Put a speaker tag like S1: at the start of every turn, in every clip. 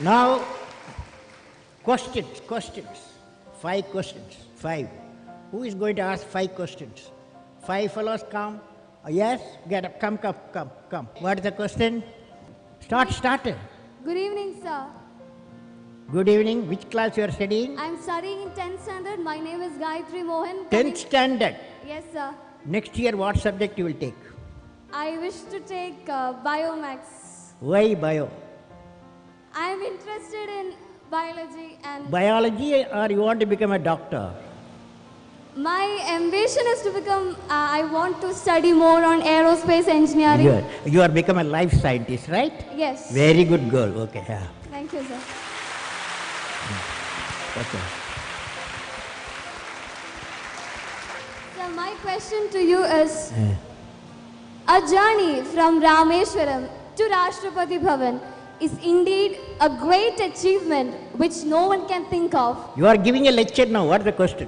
S1: Now, questions. 5 questions. 5. Who is going to ask 5 questions? 5 fellows come. Yes? Get up. Come. What is the question? Start.
S2: Good evening, sir.
S1: Good evening. Which class you are studying?
S2: I'm studying in 10th standard. My name is Gayatri Mohan.
S1: 10th standard.
S2: Yes, sir.
S1: Next year, what subject you will take?
S2: I wish to take Biomax.
S1: Why bio?
S2: I'm interested in biology and
S1: Biology, or you want to become a doctor?
S2: my ambition is to become, I want to study more on aerospace engineering.
S1: Good. You are become a life scientist, right?
S2: Yes.
S1: Very good girl. Okay. Yeah.
S2: Thank you, sir.
S1: Okay.
S2: So my question to you is, a journey from Rameshwaram to Rashtrapati Bhavan is indeed a great achievement which no one can think of.
S1: You are giving a lecture now. What is the question?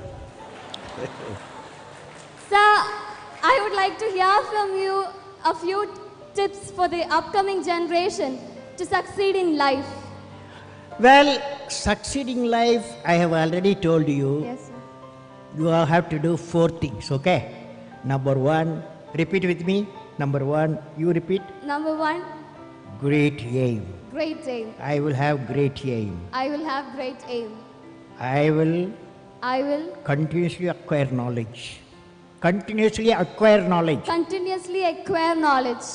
S2: Sir, I would like to hear from you a few tips for the upcoming generation to succeed in life.
S1: Well, succeeding life, I have already told you.
S2: Yes, sir.
S1: You have to do 4 things, okay? Number 1, repeat with me. Number 1, you repeat.
S2: Number 1,
S1: Great aim.
S2: great aim.
S1: I will have great aim.
S2: I will have great aim.
S1: I will
S2: I will
S1: continuously acquire knowledge. Continuously acquire knowledge.
S2: continuously acquire knowledge.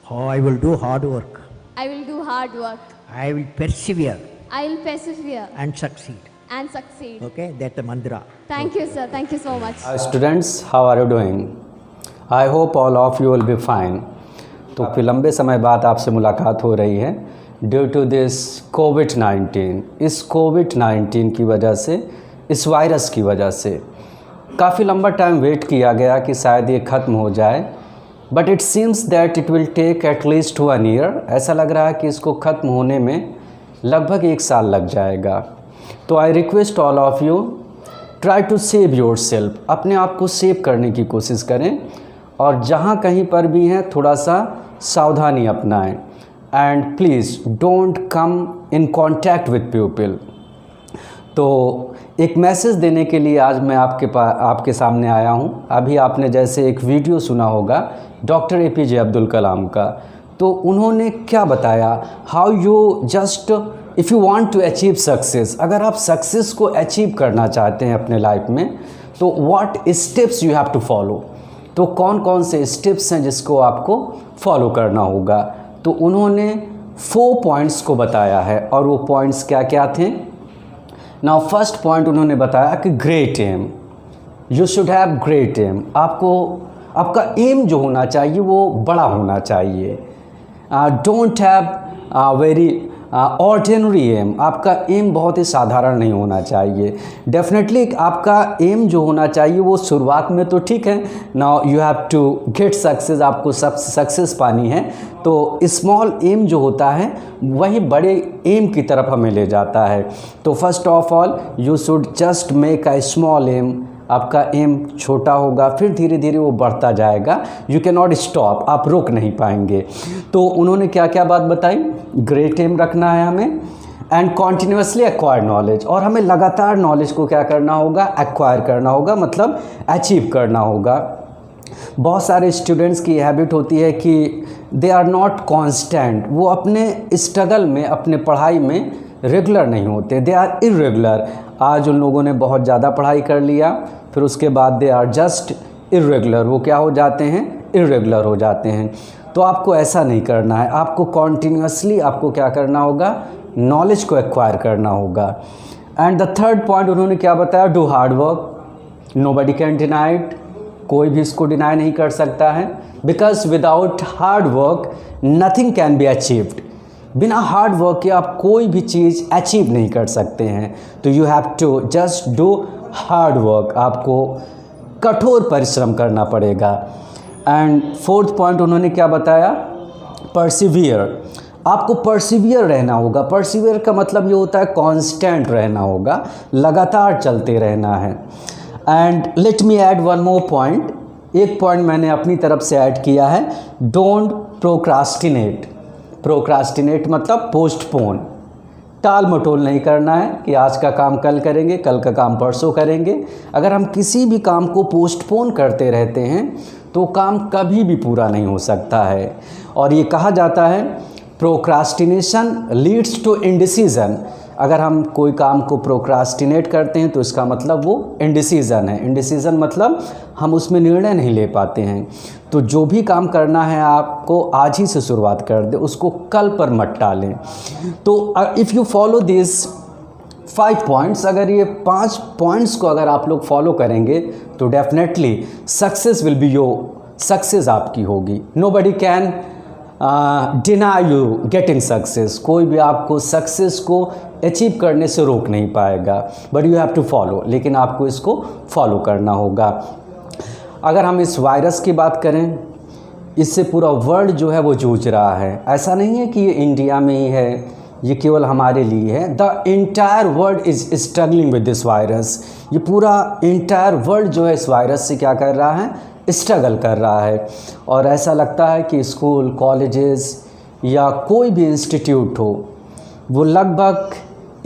S1: Oh, I will do hard work.
S2: I will do hard work.
S1: I will persevere
S2: I will persevere
S1: and succeed.
S2: and succeed.
S1: Okay, that's the mantra.
S2: Thank you, sir. Thank you so much.
S3: Students, how are you doing? I hope all of you will be fine. तो फिर लंबे समय बाद आपसे मुलाकात हो रही है ड्यू टू दिस कोविड-19। इस कोविड-19 की वजह से, इस वायरस की वजह से काफ़ी लंबा टाइम वेट किया गया कि शायद ये ख़त्म हो जाए, but it seems that it will take at least 1 year. ऐसा लग रहा है कि इसको ख़त्म होने में लगभग 1 साल लग जाएगा। तो I request all of you, try to save yourself. अपने आप को सेव करने की कोशिश करें और जहाँ कहीं पर भी हैं थोड़ा सा सावधानी अपनाएं। And please don't come in contact with people. तो एक मैसेज देने के लिए आज मैं आपके सामने आया हूँ। अभी आपने जैसे एक वीडियो सुना होगा डॉक्टर APJ अब्दुल कलाम का, तो उन्होंने क्या बताया, how you just if you want to achieve success, अगर आप सक्सेस को अचीव करना चाहते हैं अपने लाइफ में तो what steps you have to follow. तो कौन कौन से स्टेप्स हैं जिसको आपको फॉलो करना होगा। तो उन्होंने 4 पॉइंट्स को बताया है और वो पॉइंट्स क्या क्या थे। नाउ फर्स्ट पॉइंट उन्होंने बताया कि great aim, you should have great aim. आपका एम जो होना चाहिए वो बड़ा होना चाहिए। Don't have very ordinary aim, आपका एम बहुत ही साधारण नहीं होना चाहिए। डेफिनेटली आपका एम जो होना चाहिए वो शुरुआत में तो ठीक है, now you have to get success, आपको सब सक्सेस पानी है, तो स्मॉल एम जो होता है वही बड़े एम की तरफ हमें ले जाता है। तो first of all you should just make a small aim. आपका एम छोटा होगा, फिर धीरे धीरे वो बढ़ता जाएगा। यू कैन नॉट स्टॉप, आप रोक नहीं पाएंगे। तो उन्होंने क्या क्या बात बताई, ग्रेट एम रखना है हमें एंड कॉन्टिन्यूसली एक्वायर नॉलेज, और हमें लगातार नॉलेज को क्या करना होगा, एक्वायर करना होगा, मतलब अचीव करना होगा। बहुत सारे स्टूडेंट्स की हैबिट होती है कि दे आर नॉट कॉन्स्टेंट, वो अपने स्ट्रगल में, अपने पढ़ाई में रेगुलर नहीं होते, दे आर इरेगुलर। आज उन लोगों ने बहुत ज़्यादा पढ़ाई कर लिया, फिर उसके बाद दे आर जस्ट इरेगुलर, वो क्या हो जाते हैं, इरेगुलर हो जाते हैं। तो आपको ऐसा नहीं करना है, आपको कॉन्टीन्यूसली आपको क्या करना होगा, नॉलेज को एक्वायर करना होगा। एंड द थर्ड पॉइंट उन्होंने क्या बताया, do hard work, nobody can deny it, कोई भी इसको डिनाई नहीं कर सकता है, because without hard work nothing can be achieved. बिना हार्ड वर्क के आप कोई भी चीज़ अचीव नहीं कर सकते हैं। तो you have to just do hard work, आपको कठोर परिश्रम करना पड़ेगा। एंड फोर्थ पॉइंट उन्होंने क्या बताया, परसिवियर, आपको परसिवियर रहना होगा। परसिवियर का मतलब ये होता है कांस्टेंट रहना होगा, लगातार चलते रहना है। And let me add one more point, एक पॉइंट मैंने अपनी तरफ से ऐड किया है, डोंट प्रोक्रास्टिनेट। प्रोक्रास्टिनेट मतलब पोस्टपोन, टाल मटोल नहीं करना है कि आज का काम कल करेंगे, कल का काम परसों करेंगे। अगर हम किसी भी काम को पोस्टपोन करते रहते हैं तो काम कभी भी पूरा नहीं हो सकता है। और ये कहा जाता है प्रोक्रास्टिनेशन लीड्स टू इंडिसीजन। अगर हम कोई काम को प्रोक्रास्टिनेट करते हैं तो इसका मतलब वो इंडिसीजन है। इंडिसीजन मतलब हम उसमें निर्णय नहीं ले पाते हैं। तो जो भी काम करना है आपको आज ही से शुरुआत कर दे, उसको कल पर मत टालें। तो if you follow this 5 points, अगर ये 5 पॉइंट्स को अगर आप लोग फॉलो करेंगे तो definitely success will be your success आपकी होगी। Nobody can deny you getting success. कोई भी आपको सक्सेस को अचीव करने से रोक नहीं पाएगा, but you have to follow. लेकिन आपको इसको फॉलो करना होगा। अगर हम इस वायरस की बात करें, इससे पूरा वर्ल्ड जो है वो जूझ रहा है। ऐसा नहीं है कि ये इंडिया में ही है, ये केवल हमारे लिए है। The entire world is struggling with this virus. ये पूरा एंटायर वर्ल्ड जो है इस वायरस से क्या कर रहा है, स्ट्रगल कर रहा है। और ऐसा लगता है कि स्कूल, कॉलेजेस या कोई भी इंस्टीट्यूट हो वो लगभग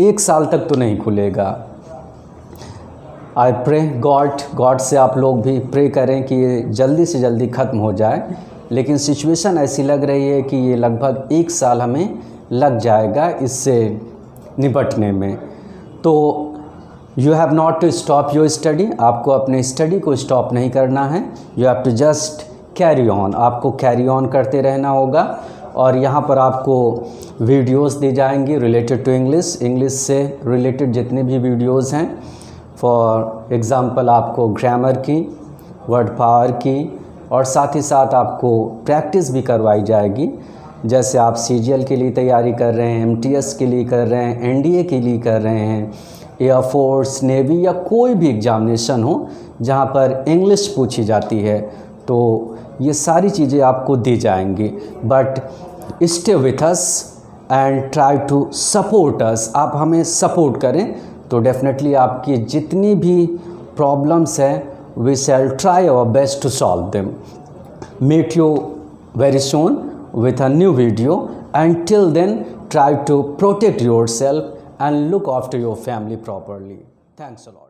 S3: 1 साल तक तो नहीं खुलेगा। आई प्रे गॉड से आप लोग भी प्रे करें कि ये जल्दी से जल्दी ख़त्म हो जाए। लेकिन सिचुएशन ऐसी लग रही है कि ये लगभग 1 साल हमें लग जाएगा इससे निपटने में। तो you have not to stop your study. आपको अपने स्टडी को स्टॉप नहीं करना है। You have to just carry on. आपको कैरी ऑन करते रहना होगा। और यहाँ पर आपको वीडियोस दी जाएंगी रिलेटेड टू इंग्लिश से रिलेटेड जितने भी वीडियोस हैं। फॉर एग्ज़ाम्पल आपको ग्रामर की, वर्ड पावर की, और साथ ही साथ आपको प्रैक्टिस भी करवाई जाएगी। जैसे आप CGL के लिए तैयारी कर रहे हैं, MTS के लिए कर रहे हैं, NDA के लिए कर रहे हैं, एयरफोर्स, नेवी या कोई भी एग्ज़ामिनेशन हो जहाँ पर इंग्लिश पूछी जाती है, तो ये सारी चीज़ें आपको दी जाएंगी। But stay with us and try to support us. आप हमें सपोर्ट करें तो डेफिनेटली आपकी जितनी भी प्रॉब्लम्स हैं we shall try our best to solve them. Meet you very soon with a new video. Until then, try to protect yourself and look after your family properly. Thanks a lot.